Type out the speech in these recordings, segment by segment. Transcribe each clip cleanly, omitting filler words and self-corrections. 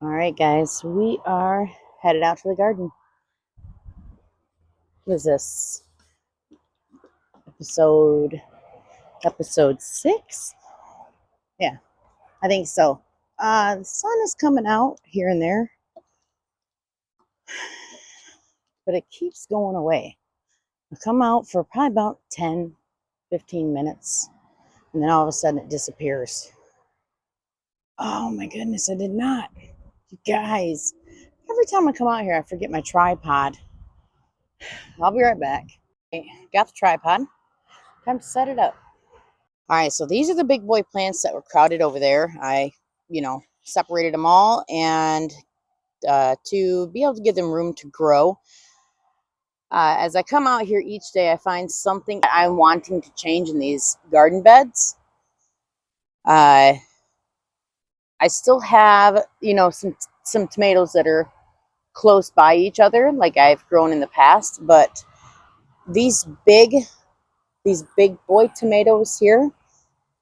All right, guys, we are headed out to the garden. What is this? Episode 6? Yeah, I think so. The sun is coming out here and there, but it keeps going away. I come out for probably about 10, 15 minutes, and then all of a sudden it disappears. Oh my goodness, I did not. You guys, every time I come out here, I forget my tripod. I'll be right back. Okay, got the tripod. Time to set it up. All right, so these are the big boy plants that were crowded over there. I, separated them all and to be able to give them room to grow. As I come out here each day, I find something that I'm wanting to change in these garden beds. Uh, I still have, some tomatoes that are close by each other, like I've grown in the past, but these big, these big boy tomatoes here,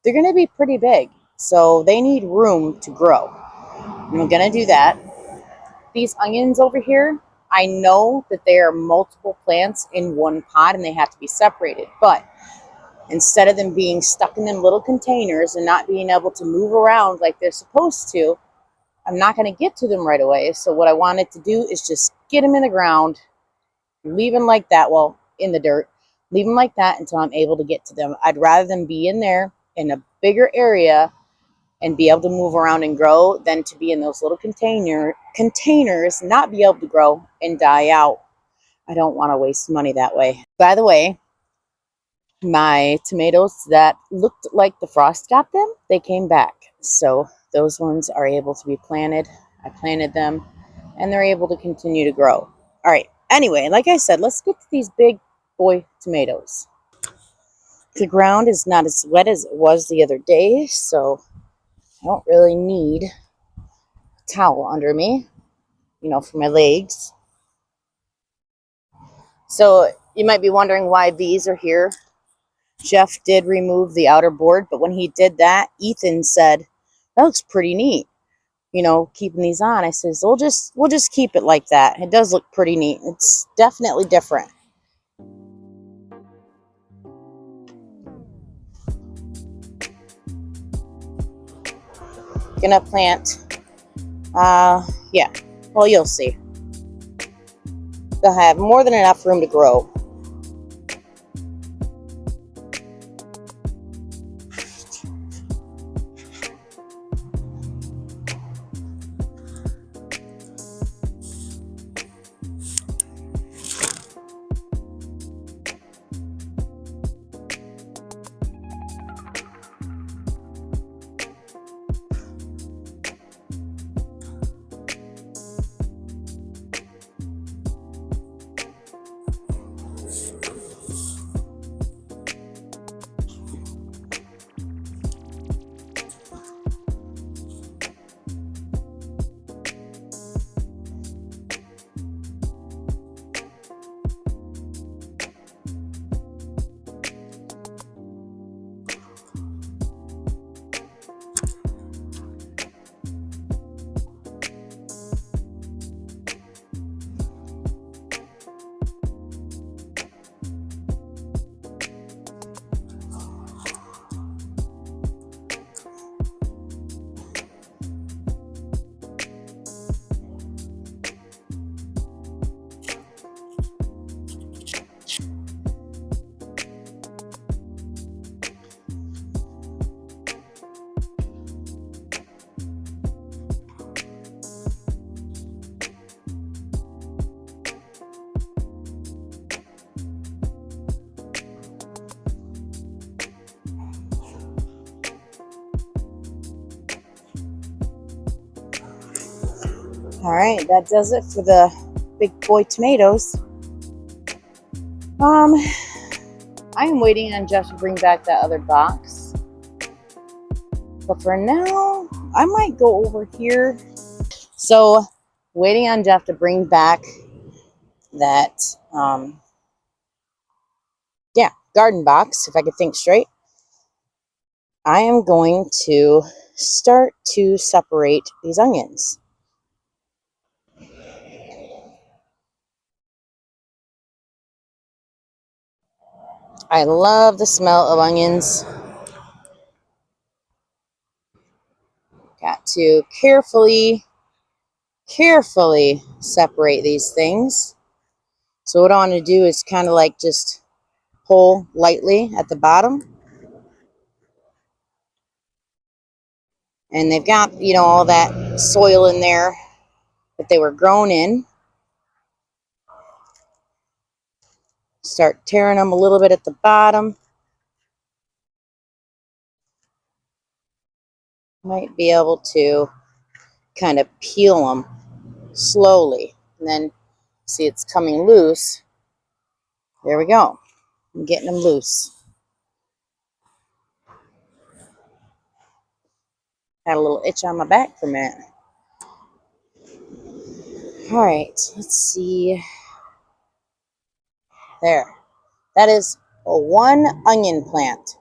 they're going to be pretty big. So they need room to grow. I'm going to do that. These onions over here, I know that they are multiple plants in one pot and they have to be separated. But instead of them being stuck in them little containers and not being able to move around like they're supposed to, I'm not going to get to them right away. So what I wanted to do is just get them in the ground, leave them like that, well, in the dirt, leave them like that until I'm able to get to them. I'd rather them be in there in a bigger area and be able to move around and grow than to be in those little containers, not be able to grow and die out. I don't want to waste money that way. By the way, my tomatoes that looked like the frost got them, they came back. So those ones are able to be planted. I planted them and they're able to continue to grow. All right. Anyway, like I said, let's get to these big boy tomatoes. The ground is not as wet as it was the other day, so I don't really need a towel under me, for my legs. So you might be wondering why these are here. Jeff did remove the outer board, but when he did that, Ethan said, "That looks pretty neat, keeping these on." I says, we'll just keep it like that. It does look pretty neat. It's definitely different. Gonna plant, yeah, well, you'll see. They'll have more than enough room to grow. All right, that does it for the big boy tomatoes. I'm waiting on Jeff to bring back that other box. But for now, I might go over here. So, waiting on Jeff to bring back that, garden box, if I could think straight. I am going to start to separate these onions. I love the smell of onions. Got to carefully separate these things. So what I want to do is kind of like just pull lightly at the bottom. And they've got, you know, all that soil in there that they were grown in. Start tearing them a little bit at the bottom. Might be able to kind of peel them slowly. And then see it's coming loose. There we go. I'm getting them loose. Had a little itch on my back for a minute. All right, let's see. There. That is a 1 onion plant.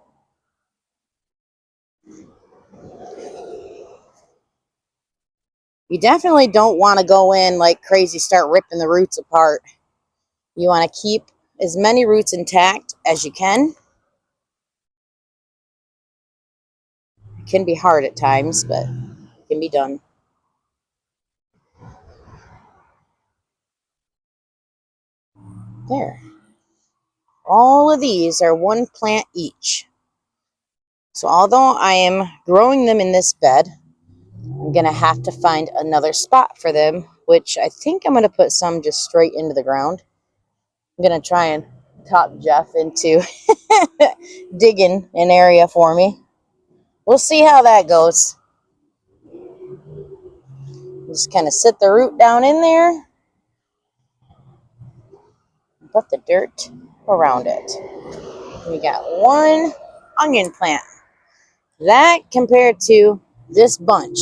You definitely don't want to go in like crazy, start ripping the roots apart. You want to keep as many roots intact as you can. It can be hard at times, but it can be done. There. All of these are 1 plant each. So although I am growing them in this bed, I'm going to have to find another spot for them, which I think I'm going to put some just straight into the ground. I'm going to try and talk Jeff into digging an area for me. We'll see how that goes. Just kind of sit the root down in there. Put the dirt around it. We got 1 onion plant. That compared to this bunch.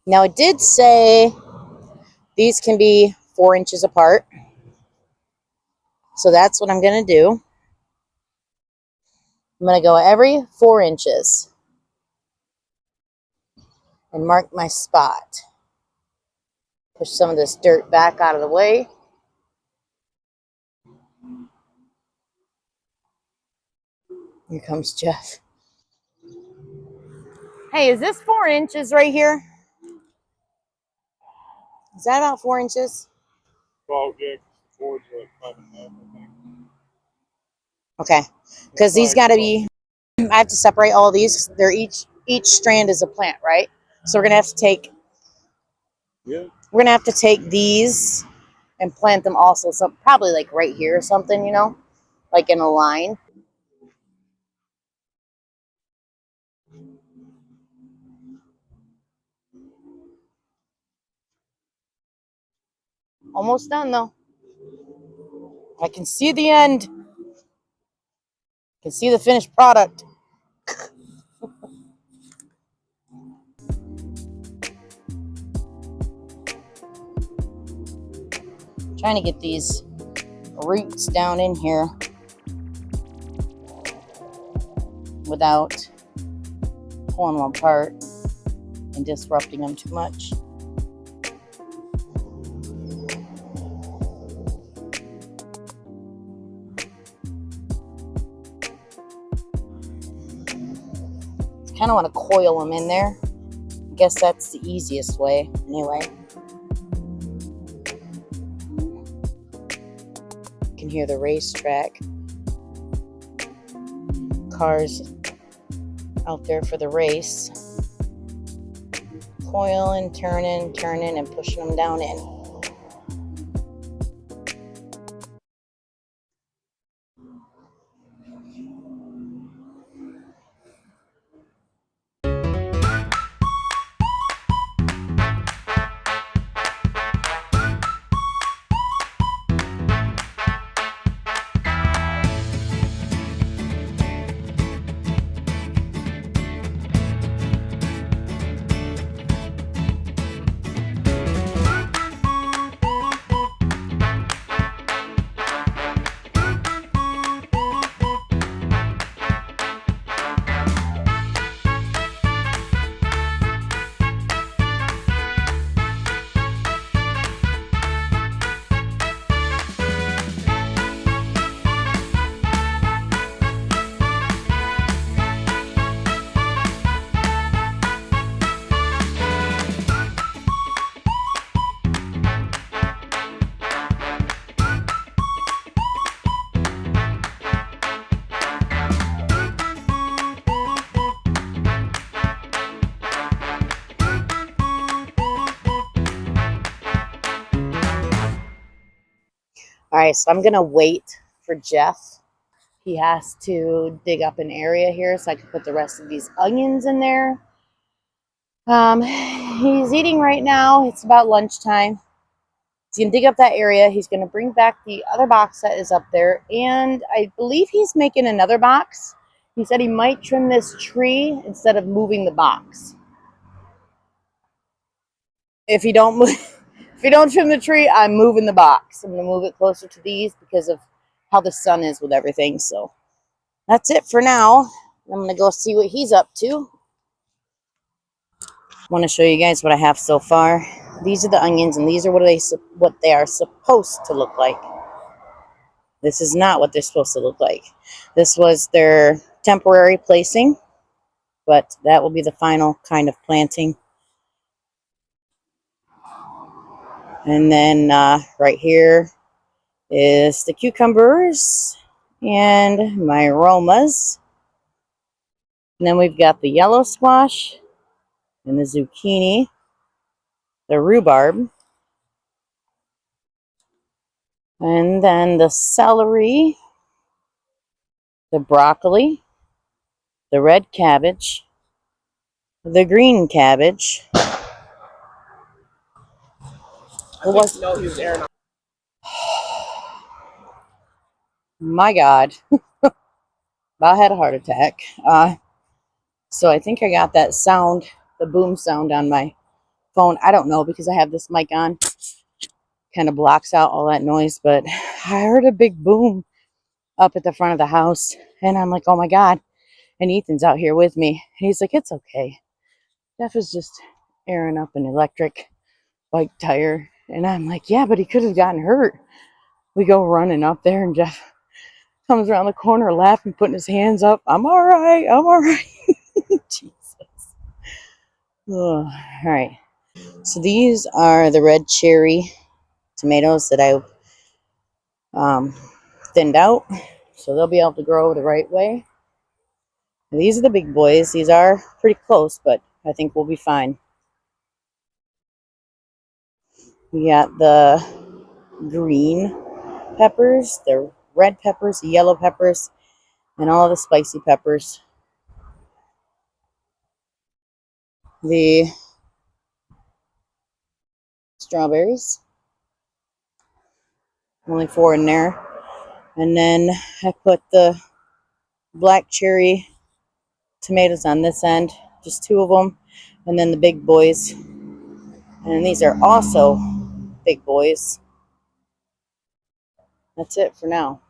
Now it did say these can be 4 inches apart. So that's what I'm going to do. I'm going to go every 4 inches and mark my spot. Push some of this dirt back out of the way. Here comes Jeff. Hey, is this 4 inches right here? Is that about 4 inches? Well, yeah, 4 is like 5.5, I think. Okay, because these got to be, I have to separate all these. They're each strand is a plant, right? So we're gonna have to take, we're gonna have to take these and plant them also, some probably like right here or something, you know, like in a line. Almost done though. I can see the end. I can see the finished product. Trying to get these roots down in here without pulling them apart and disrupting them too much. Kind of want to coil them in there. I guess that's the easiest way anyway. You can hear the racetrack. Cars out there for the race. Coiling, turning, and pushing them down in. All right, so I'm gonna wait for Jeff. He has to dig up an area here so I can put the rest of these onions in there. He's eating right now. It's about lunchtime. He's gonna dig up that area. He's gonna bring back the other box that is up there, and I believe he's making another box. He said he might trim this tree instead of moving the box. If you don't move, if you don't trim the tree, I'm moving the box. I'm gonna move it closer to these because of how the sun is with everything. So that's it for now. I'm gonna go see what he's up to. I want to show you guys what I have so far. These are the onions, and these are what they are supposed to look like. This is not what they're supposed to look like. This was their temporary placing, but that will be the final kind of planting. And then right here is the cucumbers and my aromas. And then we've got the yellow squash and the zucchini, the rhubarb, and then the celery, the broccoli, the red cabbage, the green cabbage. What was No, he was airing. my God, I had a heart attack. So I think I got that sound, the boom sound on my phone. I don't know because I have this mic on. Kind of blocks out all that noise, but I heard a big boom up at the front of the house, and I'm like, oh my God. And Ethan's out here with me. He's like, it's okay. Jeff is just airing up an electric bike tire. And I'm like, yeah, but he could have gotten hurt. We go running up there, and Jeff comes around the corner laughing, putting his hands up. I'm all right. I'm all right. Jesus. Oh, all right. So these are the red cherry tomatoes that I thinned out. So they'll be able to grow the right way. And these are the big boys. These are pretty close, but I think we'll be fine. We got the green peppers, the red peppers, the yellow peppers, and all the spicy peppers. The strawberries, only 4 in there. And then I put the black cherry tomatoes on this end, just 2 of them. And then the big boys. And these are also big boys. That's it for now.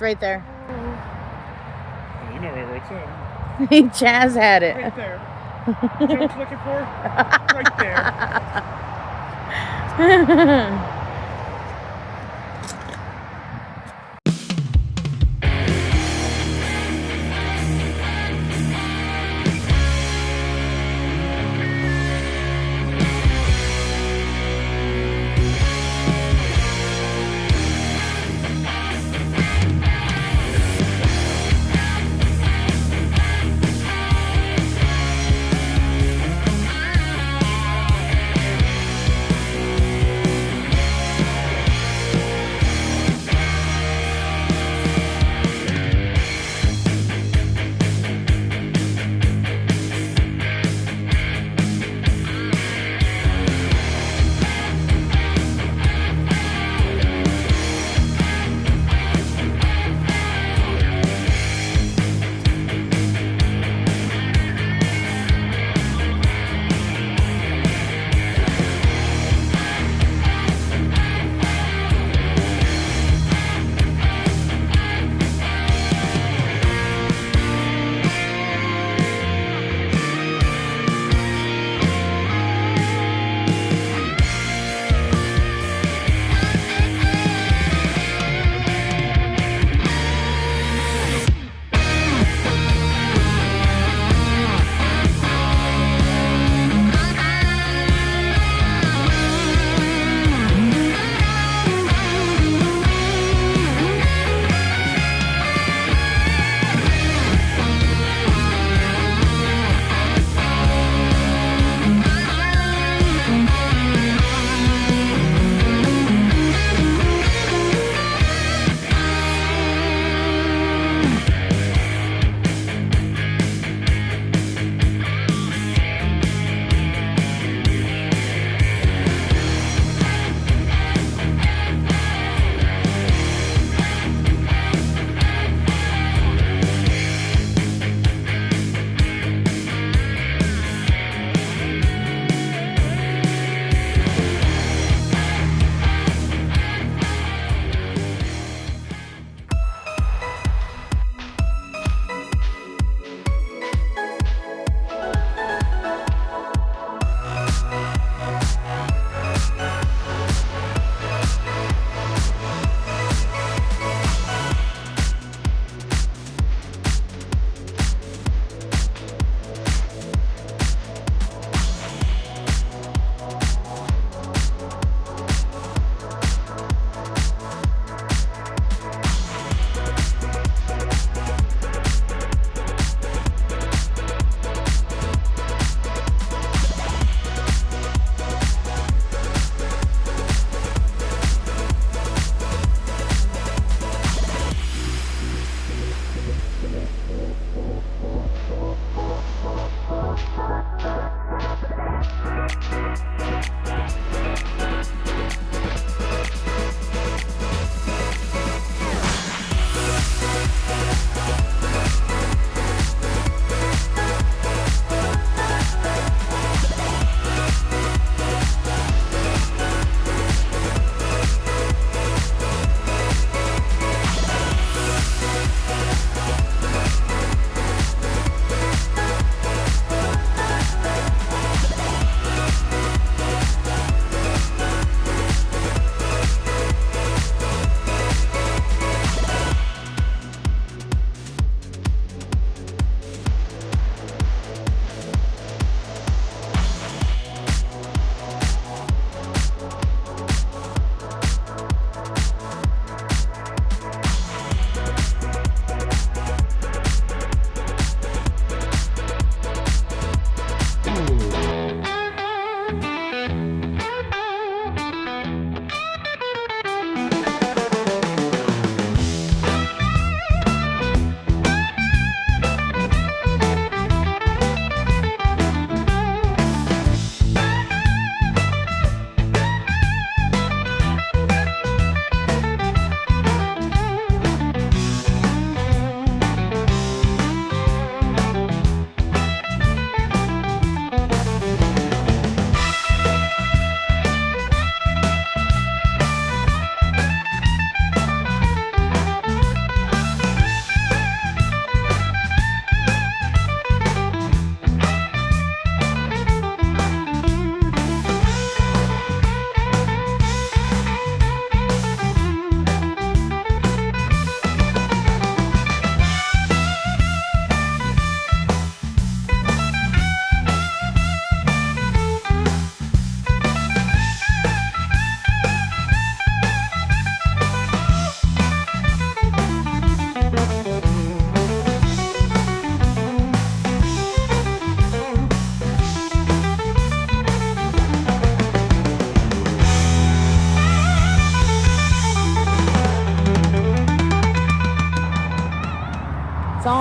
It's right there. Yeah, you know where it's at. Chaz had it. Right there. You know what you're looking for? Right there.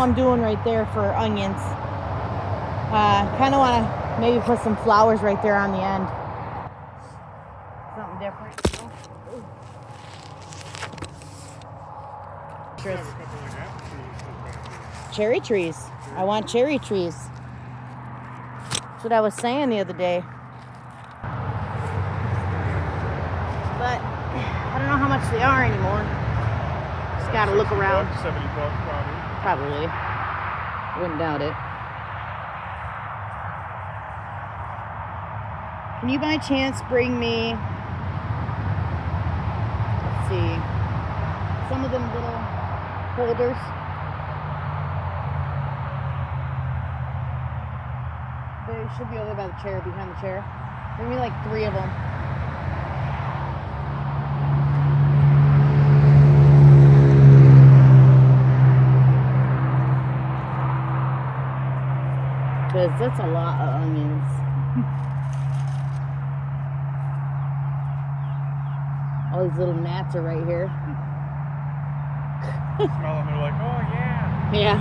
I'm doing right there for onions. Kind of want to maybe put some flowers right there on the end. Something different, you know? You have a couple like apple trees put back there. Cherry trees. I want cherry trees. That's what I was saying the other day. But I don't know how much they are anymore. Just gotta look around. $60, $70 probably. Probably. Wouldn't doubt it. Can you by chance bring me, let's see, some of them little holders? They should be over by the chair, behind the chair. Bring me like 3 of them. Because that's a lot of onions. All these little gnats are right here. Smell them, they're like, oh yeah. Yeah.